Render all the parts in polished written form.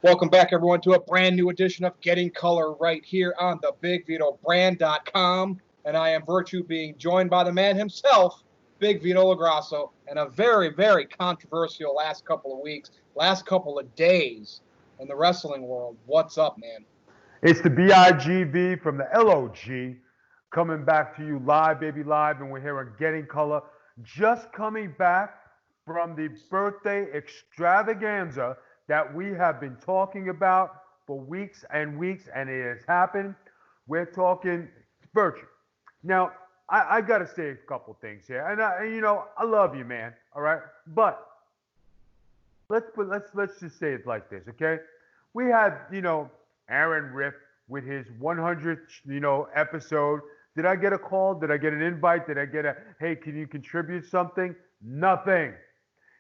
Welcome back, everyone, to a brand new edition of Getting Color right here on the BigVitoBrand.com. And I am Virtue, being joined by the man himself, Big Vito LaGrasso, and a very, very controversial last couple of weeks, last couple of days in the wrestling world. What's up, man? It's the BIGV from the LOG coming back to you live, baby, live, and we're here on Getting Color. Just coming back from the birthday extravaganza that we have been talking about for weeks and weeks, and it has happened. We're talking Virtue. Now, I got to say a couple things here, and I love you, man. All right, but let's just say it like this, okay? We had Aaron Riff with his 100th episode. Did I get a call? Did I get an invite? Did I get a hey? Can you contribute something? Nothing.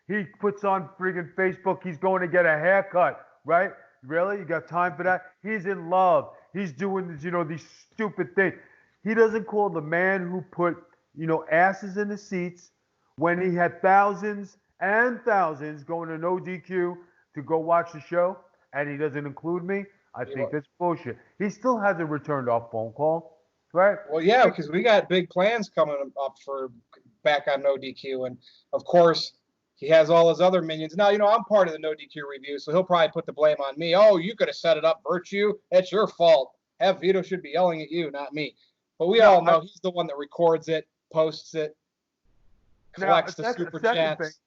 He puts on friggin' Facebook, he's going to get a haircut, right? Really? You got time for that? He's in love. He's doing these stupid things. He doesn't call the man who put, asses in the seats when he had thousands and thousands going to no DQ to go watch the show, and he doesn't include me. I think that's bullshit. He still hasn't returned our phone call, right? Well, yeah, because we got big plans coming up for back on No DQ, and of course, he has all his other minions. Now, I'm part of the No DQ review, so he'll probably put the blame on me. Oh, you could have set it up, Virtue. That's your fault. Vito should be yelling at you, not me. But we all know he's the one that records it, posts it, collects the super chats.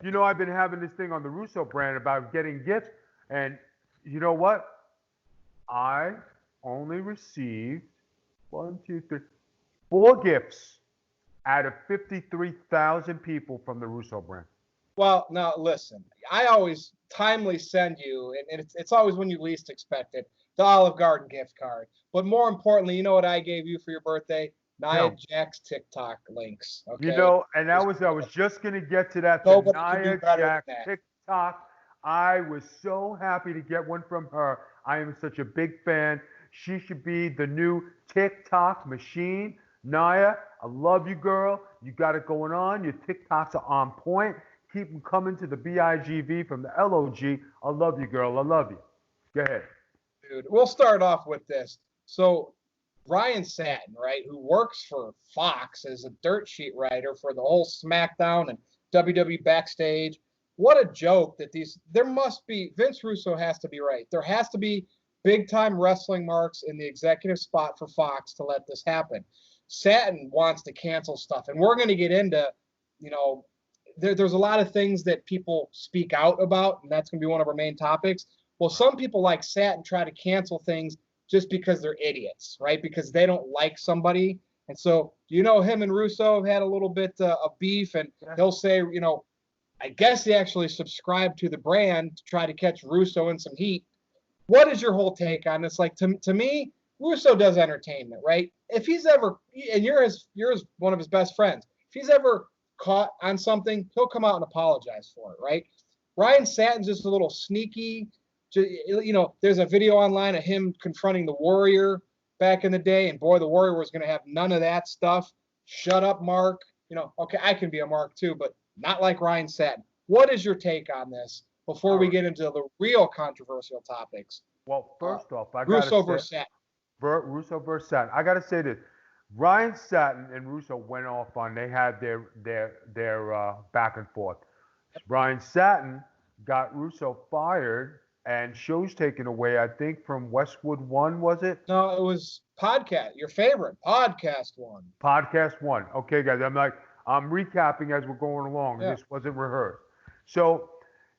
Thing, I've been having this thing on the Russo brand about getting gifts, and you know what? I only received 4 gifts out of 53,000 people from the Russo brand. Well, now listen, I always timely send you, and it's always when you least expect it, the Olive Garden gift card. But more importantly, you know what I gave you for your birthday? Nia Jax's TikTok links. Okay. And I was just gonna get to that. Nia Jax TikTok. I was so happy to get one from her. I am such a big fan. She should be the new TikTok machine. Nia, I love you, girl. You got it going on. Your TikToks are on point. Keep them coming to the BIGV from the LOG. I love you, girl. I love you. Go ahead. Dude, we'll start off with this. So, Ryan Satin, right, who works for Fox as a dirt sheet writer for the whole SmackDown and WWE Backstage. What a joke that there must be, Vince Russo has to be right. There has to be big-time wrestling marks in the executive spot for Fox to let this happen. Satin wants to cancel stuff, and we're going to get into, there's a lot of things that people speak out about, and that's going to be one of our main topics. Well, some people like Satin try to cancel things just because they're idiots, right? Because they don't like somebody. And so, him and Russo have had a little bit of beef, and he'll say, I guess he actually subscribed to the brand to try to catch Russo in some heat. What is your whole take on this? Like, to me, Russo does entertainment, right? If he's ever, and you're one of his best friends, if he's ever caught on something, he'll come out and apologize for it, right? Ryan Satin's just a little sneaky. There's a video online of him confronting the Warrior back in the day, and boy, the Warrior was going to have none of that stuff. Shut up, Mark. Okay, I can be a Mark too, but not like Ryan Satin. What is your take on this before we get into the real controversial topics? Well, first off, Russo versus Satin. Russo versus Satin. I got to say this. Ryan Satin and Russo went off on. They had their back and forth. Ryan Satin got Russo fired and shows taken away. I think from Westwood One, was it? No, it was Podcast. Your favorite Podcast One. Podcast One. Okay, guys. I'm recapping as we're going along. Yeah. This wasn't rehearsed. So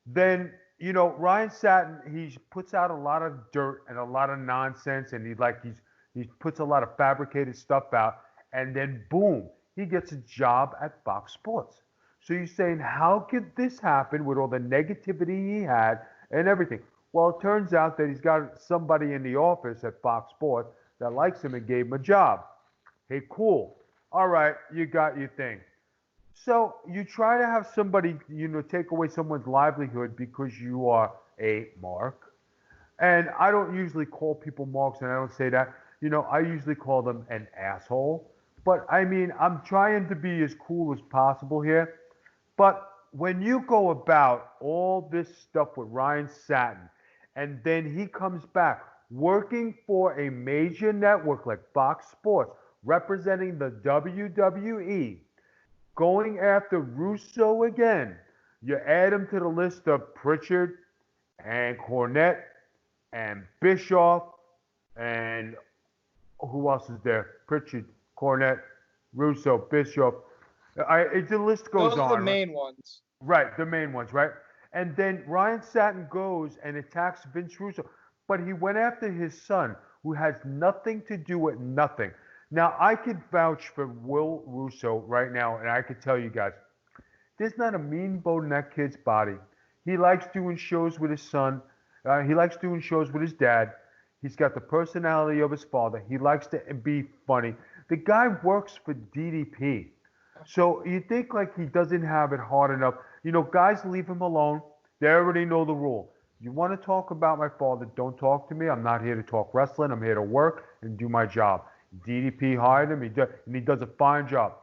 then Ryan Satin, he puts out a lot of dirt and a lot of nonsense, and he puts a lot of fabricated stuff out, and then boom, he gets a job at Fox Sports. So you're saying, how could this happen with all the negativity he had and everything? Well, it turns out that he's got somebody in the office at Fox Sports that likes him and gave him a job. Hey, cool. All right, you got your thing. So you try to have somebody, take away someone's livelihood because you are a mark. And I don't usually call people marks, and I don't say that. I usually call them an asshole. But, I'm trying to be as cool as possible here. But when you go about all this stuff with Ryan Satin, and then he comes back working for a major network like Fox Sports, representing the WWE, going after Russo again. You add him to the list of Pritchard and Cornette and Bischoff and who else is there? Pritchard, Cornette, Russo, Bischoff. The list goes Those on. are the main ones. Right, the main ones, right? And then Ryan Satin goes and attacks Vince Russo, but he went after his son, who has nothing to do with nothing. Now, I could vouch for Will Russo right now, and I could tell you guys, there's not a mean bone in that kid's body. He likes doing shows with his son. He likes doing shows with his dad. He's got the personality of his father. He likes to be funny. The guy works for DDP. So you think like he doesn't have it hard enough. You know, guys leave him alone. They already know the rule. You want to talk about my father, don't talk to me. I'm not here to talk wrestling. I'm here to work and do my job. DDP hired him, and he does a fine job.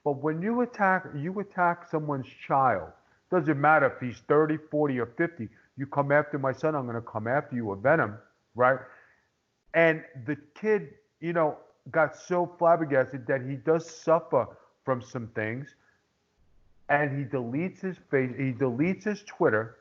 But when you attack someone's child, doesn't matter if he's 30, 40, or 50, you come after my son, I'm going to come after you with venom, right? And the kid, you know, got so flabbergasted that he does suffer from some things, and he deletes his Twitter,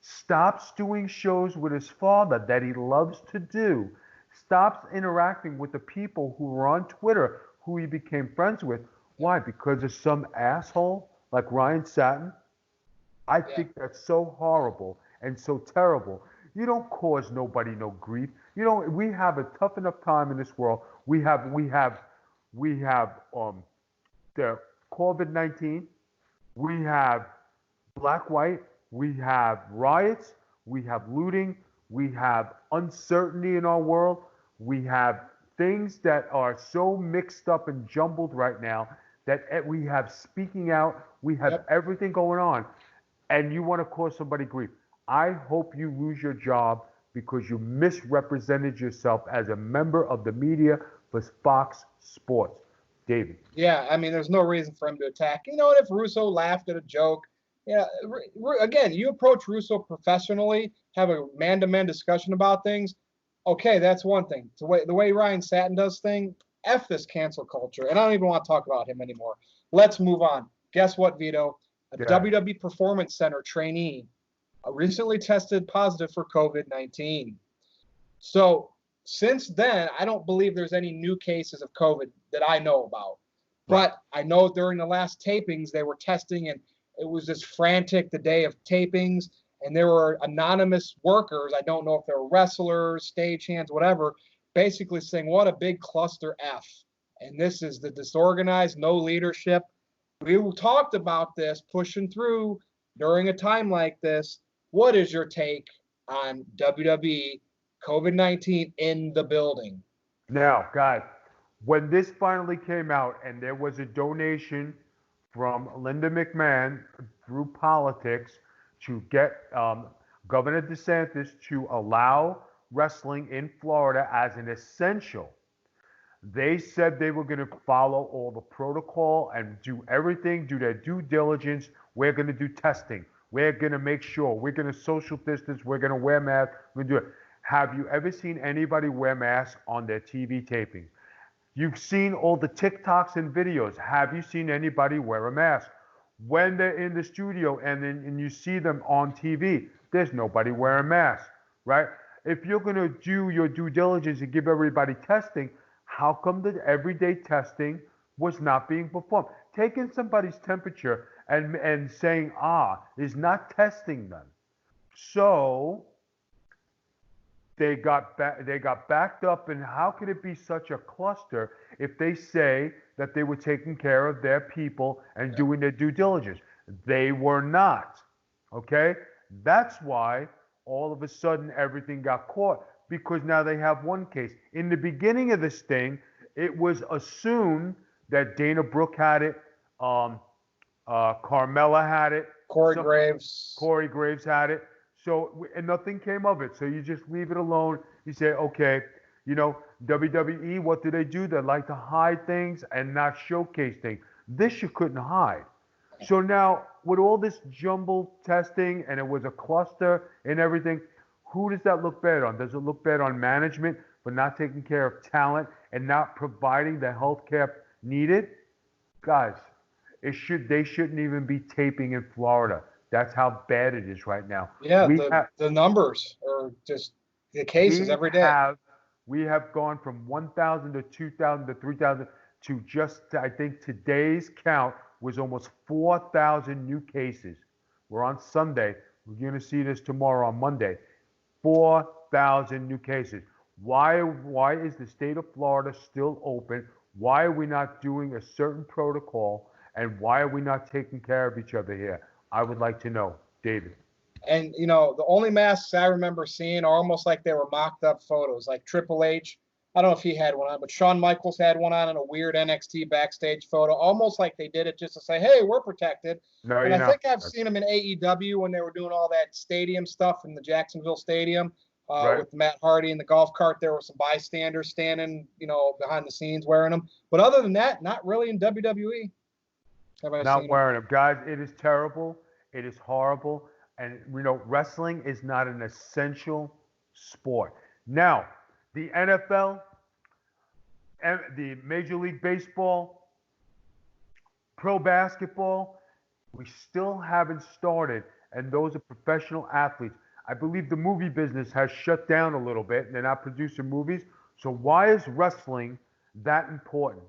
stops doing shows with his father that he loves to do, stops interacting with the people who were on Twitter who he became friends with. Why? Because of some asshole like Ryan Satin? I think that's so horrible and so terrible. You don't cause nobody no grief. You know, we have a tough enough time in this world. We have the COVID-19. We have black, white. We have riots. We have looting. We have uncertainty in our world. We have things that are so mixed up and jumbled right now that we have speaking out. We have everything going on. And you want to cause somebody grief. I hope you lose your job because you misrepresented yourself as a member of the media for Fox Sports. David. Yeah, I mean, there's no reason for him to attack. You know what? If Russo laughed at a joke, yeah, again, you approach Russo professionally, have a man-to-man discussion about things. Okay, that's one thing. The way Ryan Satin does things, F this cancel culture. And I don't even want to talk about him anymore. Let's move on. Guess what, Vito? A WWE Performance Center trainee recently tested positive for COVID-19. So since then, I don't believe there's any new cases of COVID that I know about. But I know during the last tapings, they were testing, and it was just frantic the day of tapings. And there were anonymous workers, I don't know if they were wrestlers, stagehands, whatever, basically saying, what a big cluster F. And this is the disorganized, no leadership. We talked about this pushing through during a time like this. What is your take on WWE COVID-19 in the building? Now, guys, when this finally came out and there was a donation from Linda McMahon through politics to get Governor DeSantis to allow wrestling in Florida as an essential, they said they were going to follow all the protocol and do everything, do their due diligence. We're going to do testing. We're going to make sure. We're going to social distance. We're going to wear masks. We're going to do it. Have you ever seen anybody wear masks on their TV taping? You've seen all the TikToks and videos. Have you seen anybody wear a mask? When they're in the studio and you see them on TV, there's nobody wearing masks, right? If you're going to do your due diligence and give everybody testing, how come the everyday testing was not being performed? Taking somebody's temperature and saying, is not testing them. So they got backed up, and how could it be such a cluster if they say that they were taking care of their people and doing their due diligence? They were not, okay? That's why all of a sudden everything got caught, because now they have one case. In the beginning of this thing, it was assumed that Dana Brooke had it, Carmella had it, Corey Graves had it. So, and nothing came of it. So you just leave it alone. You say, okay, you know, WWE, what do? They like to hide things and not showcase things. This you couldn't hide. So now, with all this jumbled testing, and it was a cluster and everything, Who does that look bad on? Does it look bad on management for not taking care of talent and not providing the health care needed? Guys, they shouldn't even be taping in Florida. That's how bad it is right now. Yeah, the numbers are just the cases every day. We have gone from 1,000 to 2,000 to 3,000 to just, I think today's count was almost 4,000 new cases. We're on Sunday. We're going to see this tomorrow on Monday. 4,000 new cases. Why is the state of Florida still open? Why are we not doing a certain protocol? And why are we not taking care of each other here? I would like to know, David. And, the only masks I remember seeing are almost like they were mocked up photos, like Triple H. I don't know if he had one on, but Shawn Michaels had one on in a weird NXT backstage photo, almost like they did it just to say, hey, we're protected. No, and I think I've seen them in AEW when they were doing all that stadium stuff in the Jacksonville Stadium with Matt Hardy in the golf cart. There were some bystanders standing, behind the scenes wearing them. But other than that, not really in WWE. Not wearing them. Guys, it is terrible. It is horrible. And, wrestling is not an essential sport. Now, the NFL, and the Major League Baseball, pro basketball, we still haven't started. And those are professional athletes. I believe the movie business has shut down a little bit. And they're not producing movies. So why is wrestling that important?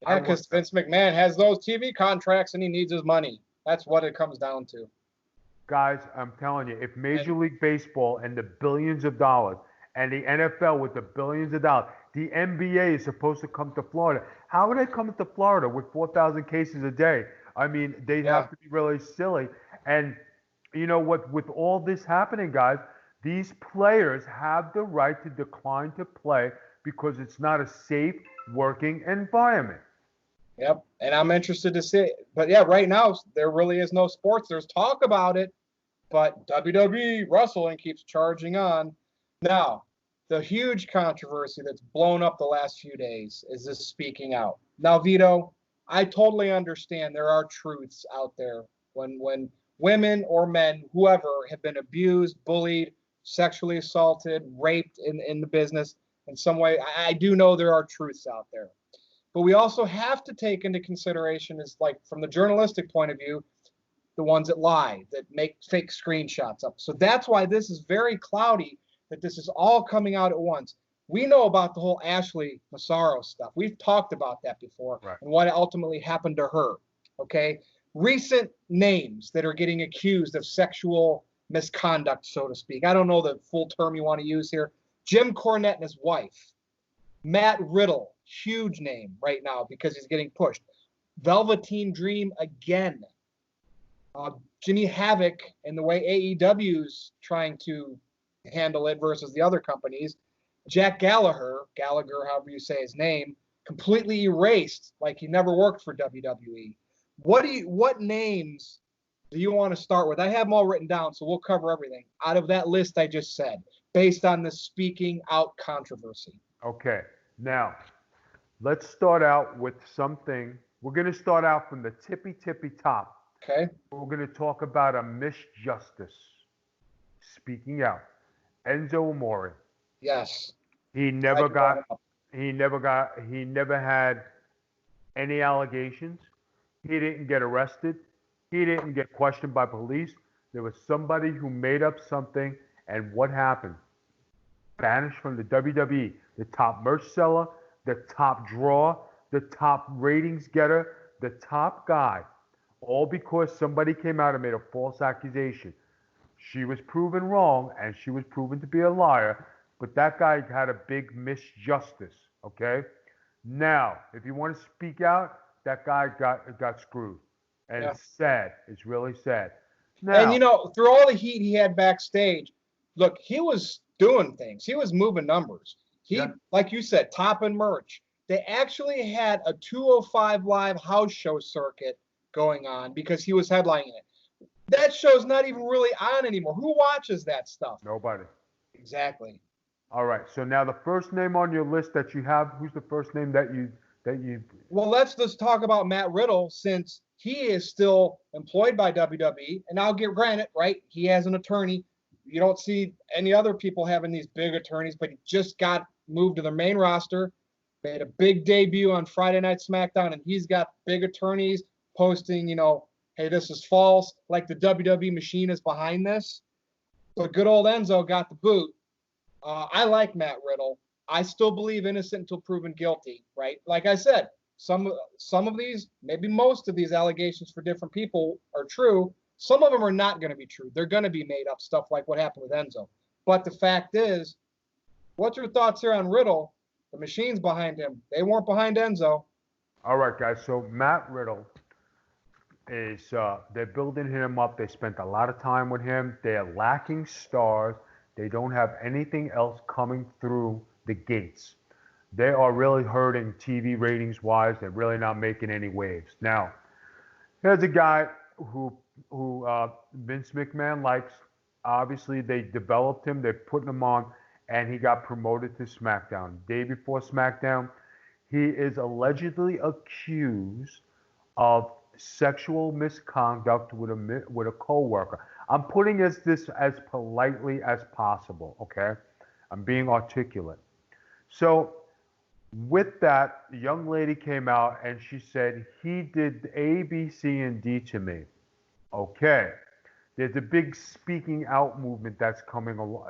Yeah, because Vince McMahon has those TV contracts and he needs his money. That's what it comes down to. Guys, I'm telling you, if Major League Baseball and the billions of dollars and the NFL with the billions of dollars, the NBA is supposed to come to Florida. How would they come to Florida with 4,000 cases a day? I mean, they'd have to be really silly. And you know what? With all this happening, guys, these players have the right to decline to play because it's not a safe working environment. Yep, and I'm interested to see. But yeah, right now there really is no sports. There's talk about it, but WWE wrestling keeps charging on. Now, the huge controversy that's blown up the last few days is this speaking out. Now, Vito, I totally understand there are truths out there when women or men, whoever, have been abused, bullied, sexually assaulted, raped in the business in some way. I do know there are truths out there. But we also have to take into consideration is like from the journalistic point of view, the ones that lie, that make fake screenshots up. So that's why this is very cloudy, that this is all coming out at once. We know about the whole Ashley Massaro stuff. We've talked about that before and what ultimately happened to her. Okay. Recent names that are getting accused of sexual misconduct, so to speak. I don't know the full term you want to use here. Jim Cornette and his wife. Matt Riddle, huge name right now because he's getting pushed. Velveteen Dream again. Jimmy Havoc and the way AEW's trying to handle it versus the other companies. Jack Gallagher, however you say his name, completely erased like he never worked for WWE. What names do you want to start with? I have them all written down, so we'll cover everything out of that list I just said, based on the speaking out controversy. Okay. Now, let's start out with something. We're going to start out from the tippy top. Okay. We're going to talk about a misjustice. Speaking out. Enzo Amore. Yes. He never had any allegations. He didn't get arrested. He didn't get questioned by police. There was somebody who made up something, and what happened? Banished from the WWE, the top merch seller, the top draw, the top ratings getter, the top guy, all because somebody came out and made a false accusation. She was proven wrong, and she was proven to be a liar, but that guy had a big misjustice, okay? Now, if you want to speak out, that guy got screwed. And it's sad. It's really sad. Now, and, through all the heat he had backstage, look, he was doing things. He was moving numbers. Like you said, topping merch. They actually had a 205 Live house show circuit going on because he was headlining it. That show's not even really on anymore. Who watches that stuff? Nobody. Exactly. All right. So now the first name on your list that you have, who's the first name that you? Well, let's just talk about Matt Riddle, since he is still employed by WWE, and I'll give granted, right? He has an attorney. You don't see any other people having these big attorneys, but he just got moved to the main roster, made a big debut on Friday Night SmackDown, and he's got big attorneys posting, hey, this is false, like the WWE machine is behind this. But good old Enzo got the boot. I like Matt Riddle. I still believe innocent until proven guilty, right? Like I said, some of these, maybe most of these allegations for different people are true. Some of them are not going to be true. They're going to be made up, stuff like what happened with Enzo. But the fact is, what's your thoughts here on Riddle? The machine's behind him. They weren't behind Enzo. All right, guys. So Matt Riddle is they're building him up. They spent a lot of time with him. They're lacking stars. They don't have anything else coming through the gates. They are really hurting TV ratings wise. They're really not making any waves. Now, here's a guy who Vince McMahon likes. Obviously, they developed him. They're putting him on, and he got promoted to SmackDown. Day before SmackDown, he is allegedly accused of sexual misconduct with a coworker. I'm putting this as politely as possible, okay? I'm being articulate. So with that, the young lady came out and she said, he did A, B, C, and D to me. Okay. There's a big speaking out movement that's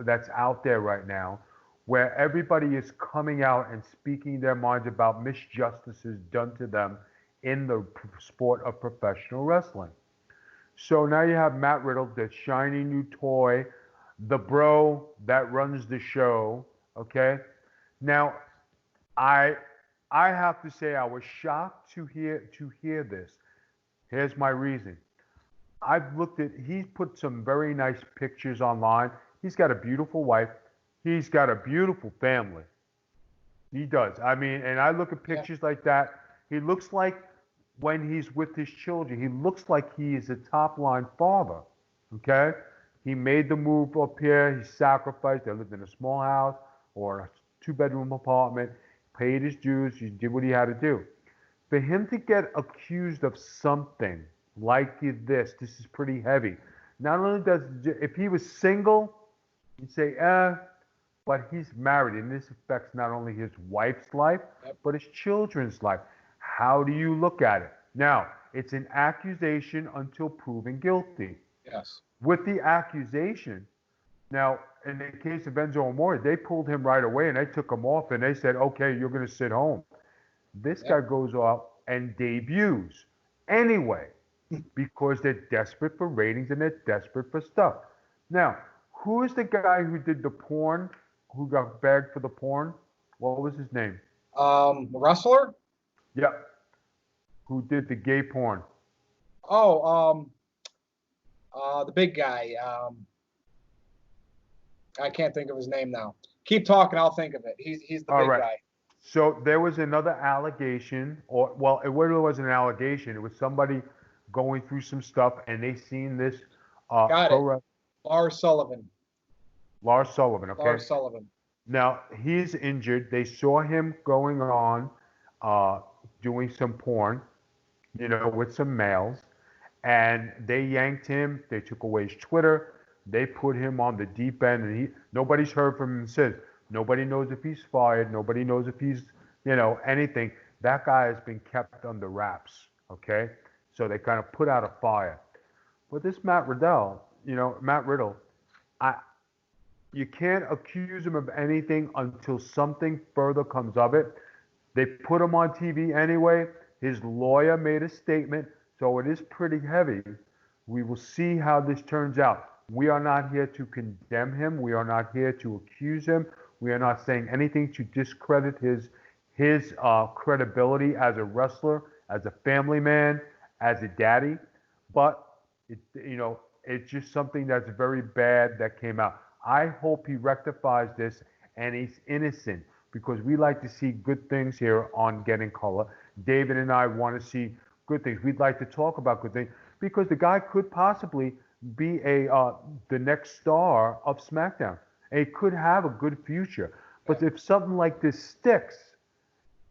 that's out there right now, where everybody is coming out and speaking their minds about misjustices done to them in the sport of professional wrestling. So now you have Matt Riddle, the shiny new toy, the bro that runs the show. Okay. Now, I have to say I was shocked to hear this. Here's my reason. He's put some very nice pictures online. He's got a beautiful wife. He's got a beautiful family. He does. I mean, and I look at pictures like that. He looks like when he's with his children, he looks like he is a top line father. Okay? He made the move up here. He sacrificed. They lived in a small house or a 2-bedroom apartment, paid his dues. He did what he had to do. For him to get accused of something like this is pretty heavy. Not only if he was single, you'd say, but he's married, and this affects not only his wife's life, but his children's life. How do you look at it? Now, it's an accusation until proven guilty. Yes. With the accusation, now, in the case of Enzo Amore, they pulled him right away and they took him off and they said, okay, you're going to sit home. This guy goes off and debuts anyway because they're desperate for ratings and they're desperate for stuff. Now, who is the guy who did the porn, who got bagged for the porn? What was his name? Wrestler? Yep. Who did the gay porn? Oh, the big guy. I can't think of his name now. Keep talking, I'll think of it. He's the big guy. So there was another allegation, it really wasn't an allegation. It was somebody going through some stuff, and they seen this. Got it. Lars Sullivan. Lars Sullivan, okay? Lars Sullivan. Now, he's injured. They saw him going on doing some porn, with some males, and they yanked him. They took away his Twitter. They put him on the deep end, and nobody's heard from him since. Nobody knows if he's fired. Nobody knows if he's, anything. That guy has been kept under wraps, okay? So they kind of put out a fire. But this Matt Riddle, you can't accuse him of anything until something further comes of it. They put him on TV anyway. His lawyer made a statement, so it is pretty heavy. We will see how this turns out. We are not here to condemn him. We are not here to accuse him. We are not saying anything to discredit his credibility as a wrestler, as a family man, as a daddy. But it's just something that's very bad that came out. I hope he rectifies this and he's innocent, because we like to see good things here on Getting Color. David and I want to see good things. We'd like to talk about good things because the guy could possibly be the next star of SmackDown. And he could have a good future. But if something like this sticks,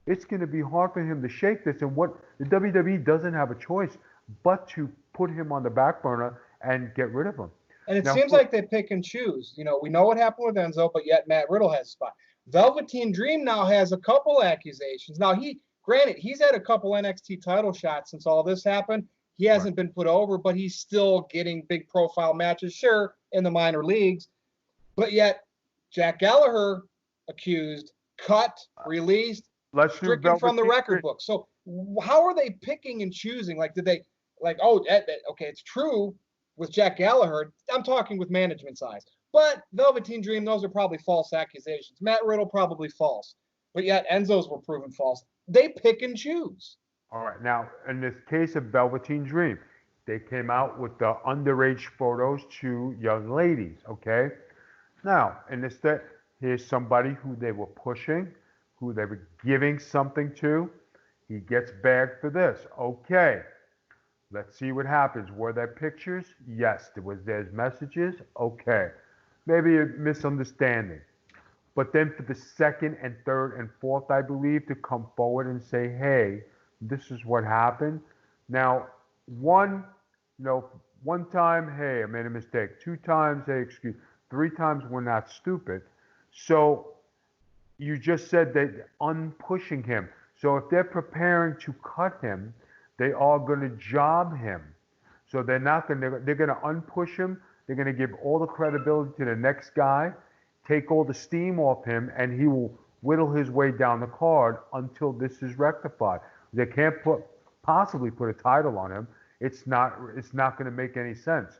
it's going to be hard for him to shake this. And what the WWE doesn't have a choice but to put him on the back burner and get rid of him. And it Now, seems like they pick and choose. You know, we know what happened with Enzo, but yet Matt Riddle has a spot. Velveteen Dream now has a couple accusations. Now, granted, he's had a couple NXT title shots since all this happened. He hasn't been put over, but he's still getting big profile matches, sure, in the minor leagues. But yet, Jack Gallagher accused, cut, released, stricken from the record book. So how are they picking and choosing? Like, did they, like, okay, it's true with Jack Gallagher. I'm talking with management size. But Velveteen Dream, those are probably false accusations. Matt Riddle, probably false. But yet Enzo's were proven false. They pick and choose. All right. Now, in this case of Velveteen Dream, they came out with the underage photos to young ladies, okay? Now, in this, here's somebody who they were pushing, who they were giving something to. He gets bagged for this. Okay. Let's see what happens. Were there pictures? Yes. There's messages? Okay. Maybe a misunderstanding. But then for the second and third and fourth, I believe, to come forward and say, hey, this is what happened. Now, one time, hey, I made a mistake. 2 times, hey, excuse. 3 times, we're not stupid. So you just said that unpushing him. So if they're preparing to cut him, they are going to job him. So they're going to unpush him. They're going to give all the credibility to the next guy, take all the steam off him, and he will whittle his way down the card until this is rectified. They can't possibly put a title on him. It's not going to make any sense.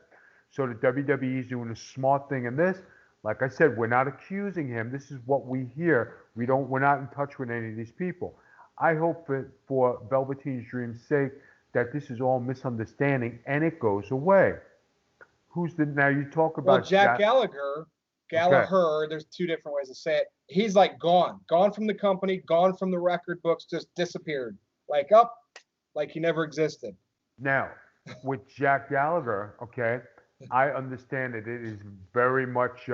So the WWE is doing a smart thing in this. Like I said, we're not accusing him. This is what we hear. We're not in touch with any of these people. I hope for Velveteen Dream's sake that this is all misunderstanding and it goes away. Now you talk about Jack Gallagher. Okay. There's 2 different ways to say it. He's like gone from the company, gone from the record books, just disappeared, like he never existed. Now, with Jack Gallagher, okay, I understand that it is very much.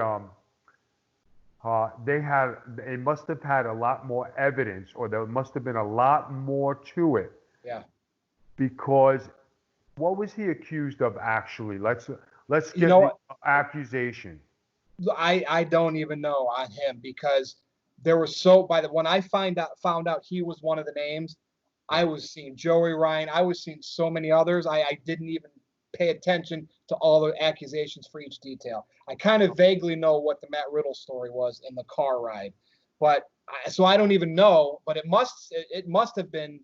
They must have had a lot more evidence, or there must have been a lot more to it. Yeah. Because what was he accused of actually? Let's get the accusation. I don't even know on him, because there was when I found out he was one of the names, I was seeing Joey Ryan, I was seeing so many others. I didn't even pay attention to all the accusations for each detail. I kind of vaguely know what the Matt Riddle story was in the car ride, but so I don't even know. But it must have been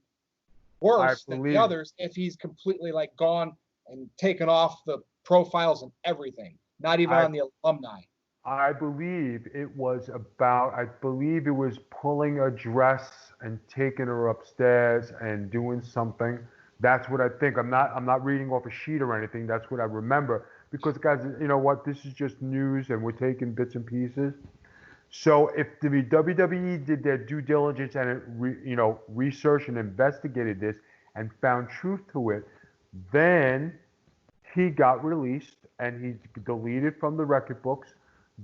worse than the others if he's completely like gone and taken off the profiles and everything, not even on the alumni. I believe it was pulling a dress and taking her upstairs and doing something. That's what I think. I'm not reading off a sheet or anything. That's what I remember. Because guys, you know what? This is just news and we're taking bits and pieces. So if the WWE did their due diligence and researched and investigated this and found truth to it, then he got released and he deleted from the record books.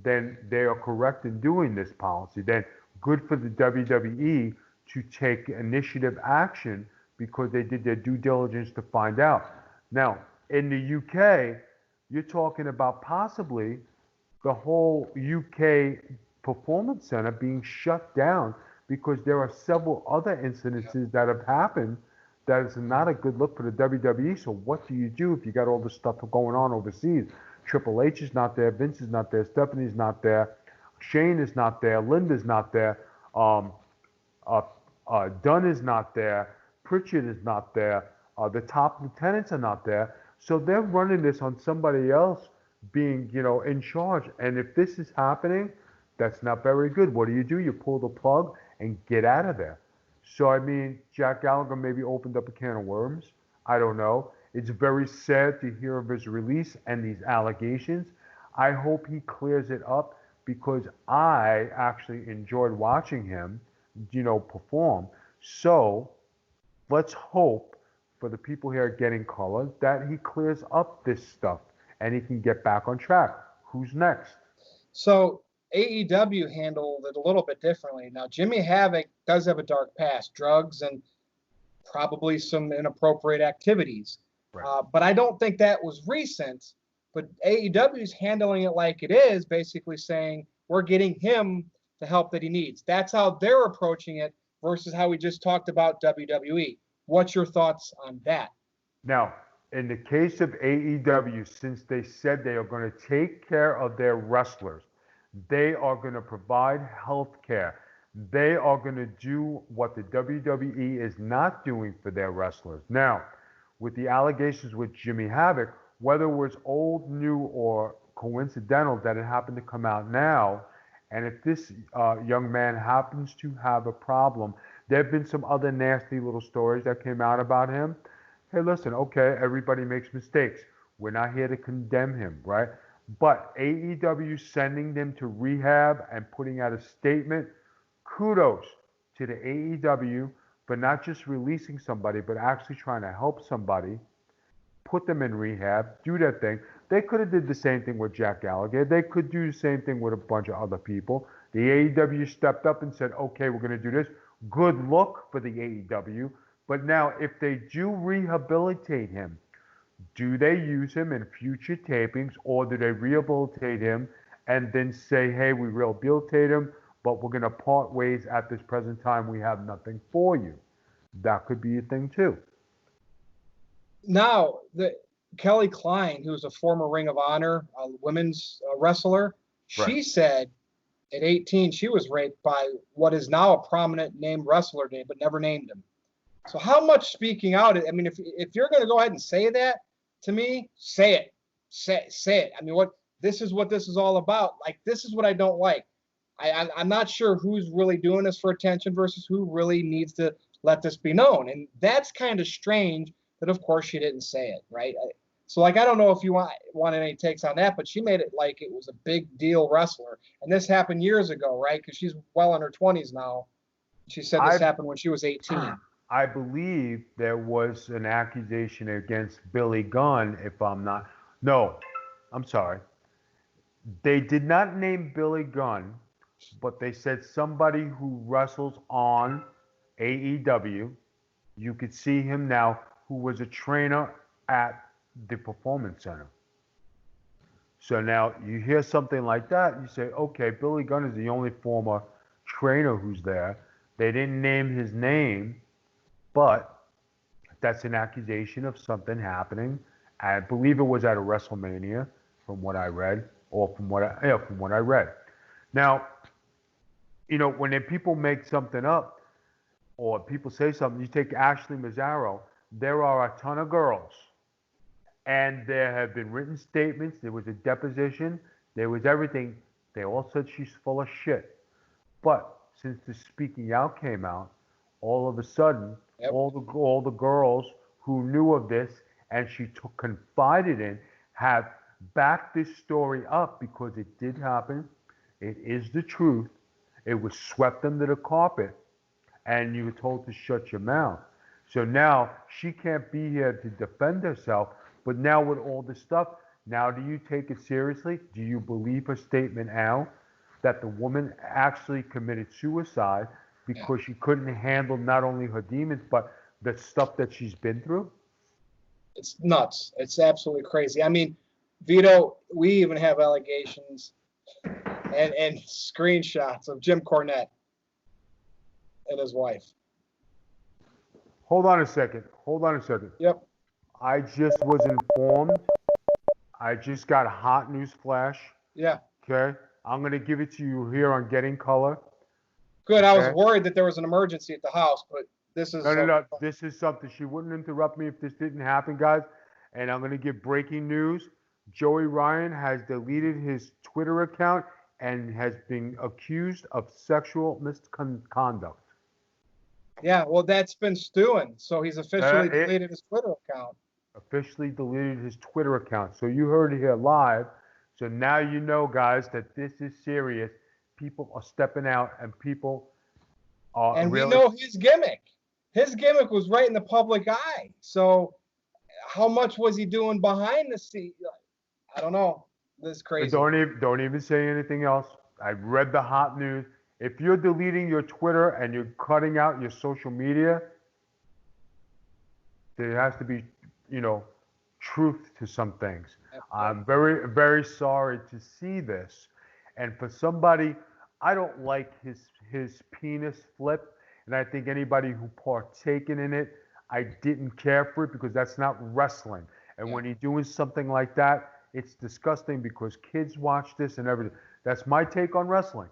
Then they are correct in doing this policy. Then good for the WWE to take initiative action because they did their due diligence to find out. Now, in the UK, you're talking about possibly the whole UK Performance Center being shut down because there are several other incidences that have happened that is not a good look for the WWE. So what do you do if you got all this stuff going on overseas? Triple H is not there, Vince is not there, Stephanie's not there, Shane is not there, Linda's not there, Dunn is not there, Pritchard is not there, the top lieutenants are not there. So they're running this on somebody else being, in charge. And if this is happening, that's not very good. What do? You pull the plug and get out of there. So, I mean, Jack Gallagher maybe opened up a can of worms. I don't know. It's very sad to hear of his release and these allegations. I hope he clears it up because I actually enjoyed watching him, perform. So let's hope for the people here at Getting Color that he clears up this stuff and he can get back on track. Who's next? So AEW handled it a little bit differently. Now, Jimmy Havoc does have a dark past, drugs and probably some inappropriate activities. Right. But I don't think that was recent. But AEW is handling it like it is, basically saying we're getting him the help that he needs. That's how they're approaching it versus how we just talked about WWE. What's your thoughts on that? Now, in the case of AEW, since they said they are going to take care of their wrestlers, they are going to provide health care. They are going to do what the WWE is not doing for their wrestlers. Now, with the allegations with Jimmy Havoc, whether it was old, new, or coincidental that it happened to come out now, and if this young man happens to have a problem, there have been some other nasty little stories that came out about him. Hey, listen, okay, everybody makes mistakes. We're not here to condemn him, right? But AEW sending them to rehab and putting out a statement, kudos to the AEW for not just releasing somebody, but actually trying to help somebody, put them in rehab, do that thing. They could have did the same thing with Jack Gallagher. They could do the same thing with a bunch of other people. The AEW stepped up and said, okay, we're going to do this. Good look for the AEW. But now, if they do rehabilitate him, do they use him in future tapings, or do they rehabilitate him and then say, hey, we rehabilitate him, but we're going to part ways at this present time. We have nothing for you. That could be a thing too. Now, Kelly Klein, who's a former Ring of Honor women's wrestler, she said at 18 she was raped by what is now a prominent named wrestler, but never named him. So how much speaking out? I mean, if you're going to go ahead and say that to me, say it. Say it. I mean, this is what this is all about. Like, this is what I don't like. I'm not sure who's really doing this for attention versus who really needs to let this be known. And that's kind of strange that, of course, she didn't say it, right? So, like, I don't know if you want any takes on that, but she made it like it was a big deal wrestler. And this happened years ago, right? Because she's well in her 20s now. She said this happened when she was 18. I believe there was an accusation against Billy Gunn, if I'm not. No, I'm sorry. They did not name Billy Gunn, but they said somebody who wrestles on AEW. You could see him now, who was a trainer at the Performance Center. So now you hear something like that, you say, okay, Billy Gunn is the only former trainer who's there. They didn't name his name, but that's an accusation of something happening. I believe it was at a WrestleMania, from what I read, or from what I read. Now, you know, when people make something up or people say something, you take Ashley Mazzaro, there are a ton of girls. And there have been written statements, there was a deposition, there was everything. They all said she's full of shit. But since the speaking out came out, all of a sudden, all the girls who knew of this and she confided in have backed this story up because it did happen. It is the truth. It was swept under the carpet and you were told to shut your mouth. So now she can't be here to defend herself. But now with all this stuff, now do you take it seriously? Do you believe her statement now that the woman actually committed suicide because she couldn't handle not only her demons, but the stuff that she's been through? It's nuts. It's absolutely crazy. I mean, Vito, we even have allegations and screenshots of Jim Cornette and his wife. Hold on a second. Yep. I just was informed. I just got a hot news flash. Yeah. Okay. I'm going to give it to you here on Getting Color. Good. Okay? I was worried that there was an emergency at the house, but this is... No. This is something. She wouldn't interrupt me if this didn't happen, guys. And I'm going to give breaking news. Joey Ryan has deleted his Twitter account and has been accused of sexual misconduct. Yeah, well, that's been stewing. So he's officially deleted his Twitter account. Officially deleted his Twitter account. So you heard it here live. So now you know, guys, that this is serious. People are stepping out and people are And we know his gimmick. His gimmick was right in the public eye. So how much was he doing behind the scenes? I don't know. This is crazy. Don't even say anything else. I read the hot news. If you're deleting your Twitter and you're cutting out your social media, there has to be, truth to some things. Absolutely. I'm very, very sorry to see this. And for somebody, I don't like his penis flip. And I think anybody who partaken in it, I didn't care for it because that's not wrestling. And when you're doing something like that, it's disgusting because kids watch this and everything. That's my take on wrestling.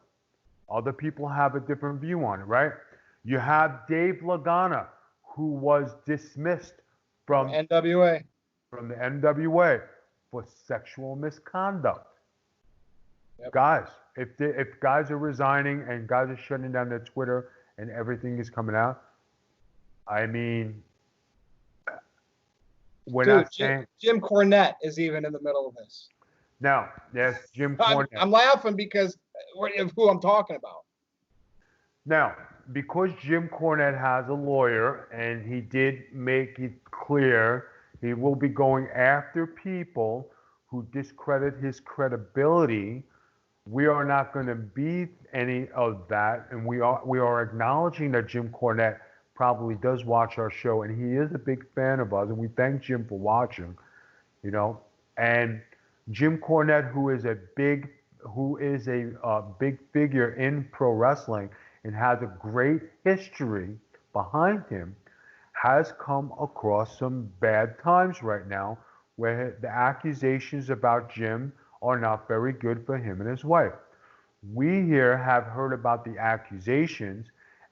Other people have a different view on it, right? You have Dave Lagana, who was dismissed from NWA. from the NWA for sexual misconduct. Yep. Guys, if guys are resigning and guys are shutting down their Twitter and everything is coming out, I mean, we're not saying. Jim Cornette is even in the middle of this. Now, yes, Jim Cornette. I'm laughing because of who I'm talking about. Now, because Jim Cornette has a lawyer and he did make it clear he will be going after people who discredit his credibility, we are not going to be any of that, and we are acknowledging that Jim Cornette probably does watch our show, and he is a big fan of us, and we thank Jim for watching, you know. And Jim Cornette, who is a big figure in pro wrestling and has a great history behind him, has come across some bad times right now, where the accusations about Jim are not very good for him and his wife. We here have heard about the accusations.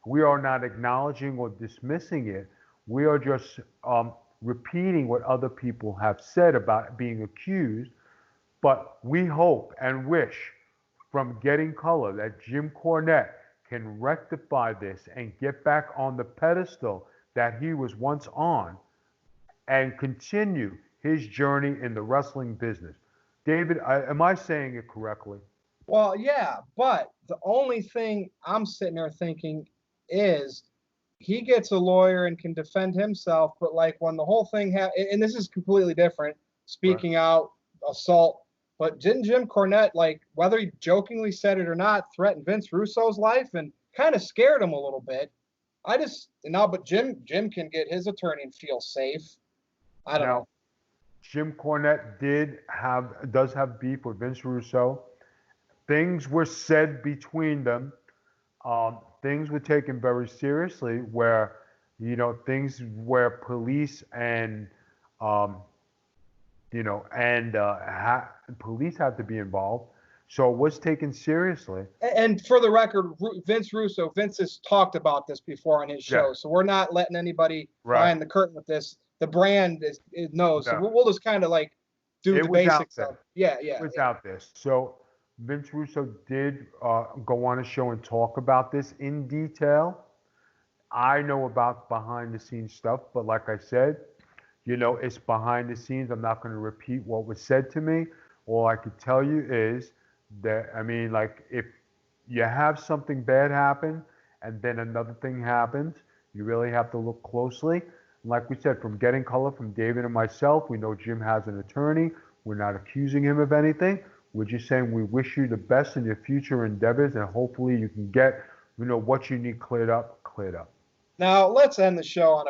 We are not acknowledging or dismissing it. We are just repeating what other people have said about being accused. But we hope and wish from Getting Color that Jim Cornette can rectify this and get back on the pedestal that he was once on and continue his journey in the wrestling business. David, am I saying it correctly? Well, yeah, but the only thing I'm sitting there thinking is he gets a lawyer and can defend himself, but like when the whole thing and this is completely different, speaking out, assault, but didn't Jim Cornette, like whether he jokingly said it or not, threaten Vince Russo's life and kind of scared him a little bit? But Jim can get his attorney and feel safe. I don't know. Jim Cornette does have beef with Vince Russo. Things were said between them. Things were taken very seriously, where things where police and police had to be involved. So it was taken seriously. And for the record, Vince has talked about this before on his show, so we're not letting anybody behind the curtain with this. The brand knows. So we'll just kind of like do the basics of it was out there. So Vince Russo did go on a show and talk about this in detail. I know about behind the scenes stuff, but like I said, it's behind the scenes. I'm not going to repeat what was said to me. All I could tell you is that, if you have something bad happen and then another thing happens, you really have to look closely. Like we said, from Getting Color, from David and myself, we know Jim has an attorney. We're not accusing him of anything. We're just saying we wish you the best in your future endeavors, and hopefully you can get, what you need cleared up. Now, let's end the show on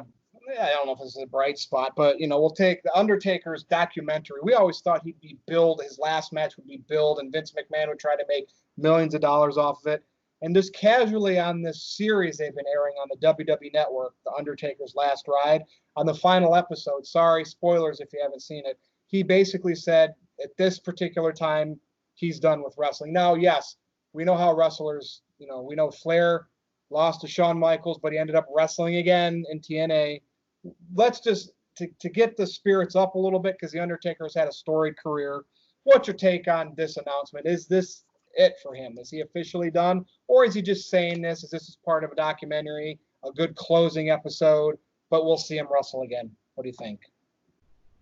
I don't know if this is a bright spot, but, we'll take the Undertaker's documentary. We always thought he'd be billed, his last match would be billed, and Vince McMahon would try to make millions of dollars off of it. And just casually on this series they've been airing on the WWE Network, The Undertaker's Last Ride, on the final episode, sorry, spoilers if you haven't seen it, he basically said at this particular time he's done with wrestling. Now, yes, we know how wrestlers, we know Flair lost to Shawn Michaels, but he ended up wrestling again in TNA. Let's just, to get the spirits up a little bit, because The Undertaker has had a storied career. What's your take on this announcement? Is this it for him? Is he officially done, or is he just saying this? Is this part of a documentary, a good closing episode, but we'll see him wrestle again? What do you think?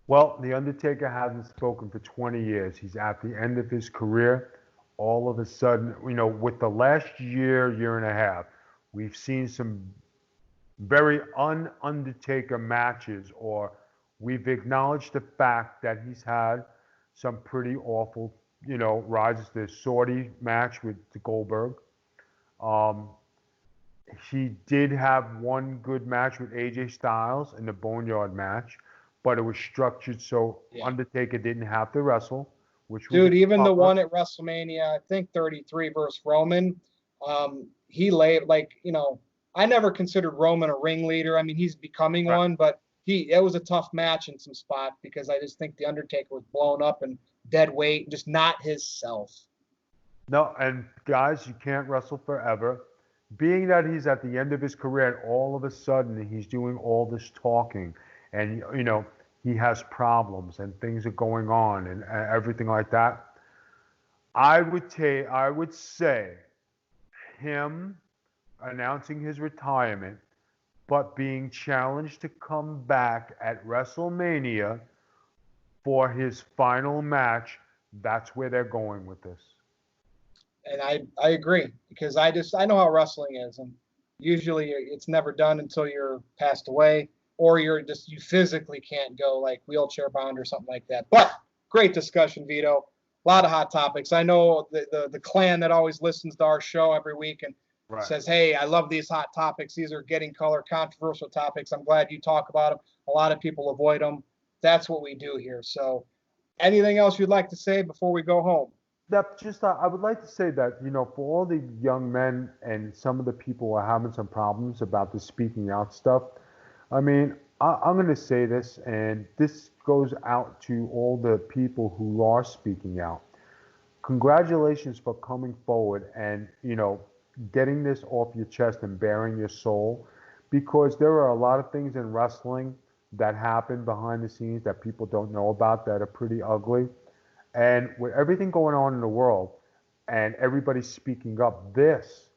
Well, The Undertaker hasn't spoken for 20 years. He's at the end of his career. All of a sudden, with the last year and a half, we've seen some very un-Undertaker matches, or we've acknowledged the fact that he's had some pretty awful rises. The Saudi match with Goldberg. He did have one good match with AJ Styles in the Boneyard match, but it was structured so Yeah. Undertaker didn't have to wrestle, which Dude, was even the proper. one at WrestleMania, I think 33 versus Roman, he laid like, I never considered Roman a ringleader. I mean, he's becoming Right. one, but it was a tough match in some spots because I just think the Undertaker was blown up and dead weight, just not his self. No, and guys, you can't wrestle forever. Being that he's at the end of his career, and all of a sudden he's doing all this talking, and he has problems and things are going on and everything like that. I would say him announcing his retirement, but being challenged to come back at WrestleMania for his final match. That's where they're going with this. And I agree because I know how wrestling is, and usually it's never done until you're passed away or you physically can't go, like wheelchair bound or something like that. But great discussion, Vito. A lot of hot topics. I know the clan that always listens to our show every week and says, hey, I love these hot topics. These are getting color, controversial topics. I'm glad you talk about them. A lot of people avoid them. That's what we do here. So anything else you'd like to say before we go home? I would like to say that, for all the young men and some of the people who are having some problems about the speaking out stuff, I mean, I'm going to say this, and this goes out to all the people who are speaking out. Congratulations for coming forward and, getting this off your chest and bearing your soul, because there are a lot of things in wrestling that happen behind the scenes that people don't know about that are pretty ugly. And with everything going on in the world and everybody speaking up, this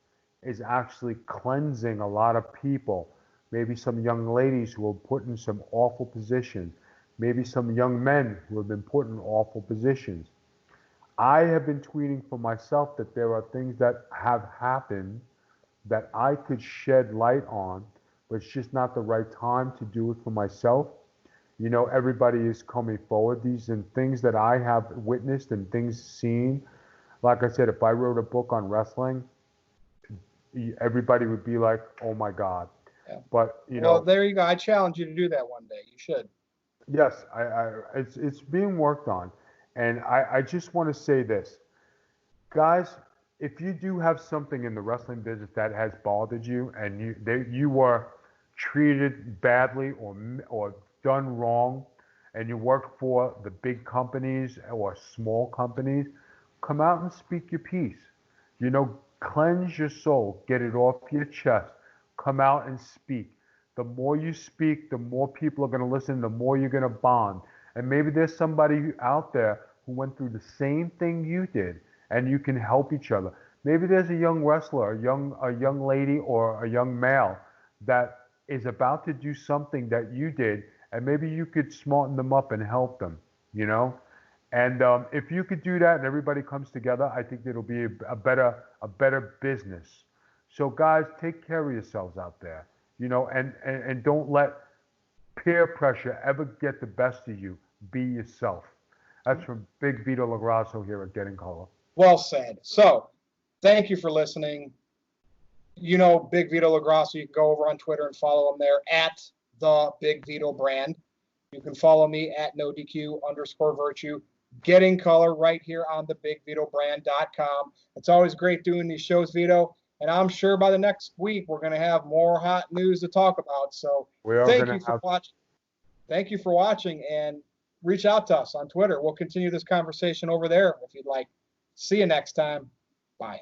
is actually cleansing a lot of people. Maybe some young ladies who are put in some awful positions. Maybe some young men who have been put in awful positions. I have been tweeting for myself that there are things that have happened that I could shed light on, but it's just not the right time to do it for myself. Everybody is coming forward. These and things that I have witnessed and things seen. Like I said, if I wrote a book on wrestling, everybody would be like, "Oh my God!" Yeah. But well, there you go. I challenge you to do that one day. You should. Yes, it's being worked on, and I just want to say this, guys. If you do have something in the wrestling business that has bothered you, and you were treated badly or done wrong, and you work for the big companies or small companies, come out and speak your piece. Cleanse your soul, get it off your chest, come out and speak. The more you speak, the more people are going to listen, the more you're going to bond. And maybe there's somebody out there who went through the same thing you did, and you can help each other. Maybe there's a young wrestler, a young lady, or a young male that is about to do something that you did, and maybe you could smarten them up and help them, And if you could do that and everybody comes together, I think it'll be a better business. So guys, take care of yourselves out there, and don't let peer pressure ever get the best of you. Be yourself. That's from Big Vito LaGrasso here at Getting Color. Well said. So, thank you for listening. Big Vito LaGrasso. You can go over on Twitter and follow him there at the Big Vito brand. You can follow me at NoDQ_virtue. Getting Color right here on the BigVitoBrand.com. It's always great doing these shows, Vito. And I'm sure by the next week we're going to have more hot news to talk about. So thank you for watching. Thank you for watching, and reach out to us on Twitter. We'll continue this conversation over there if you'd like. See you next time. Bye.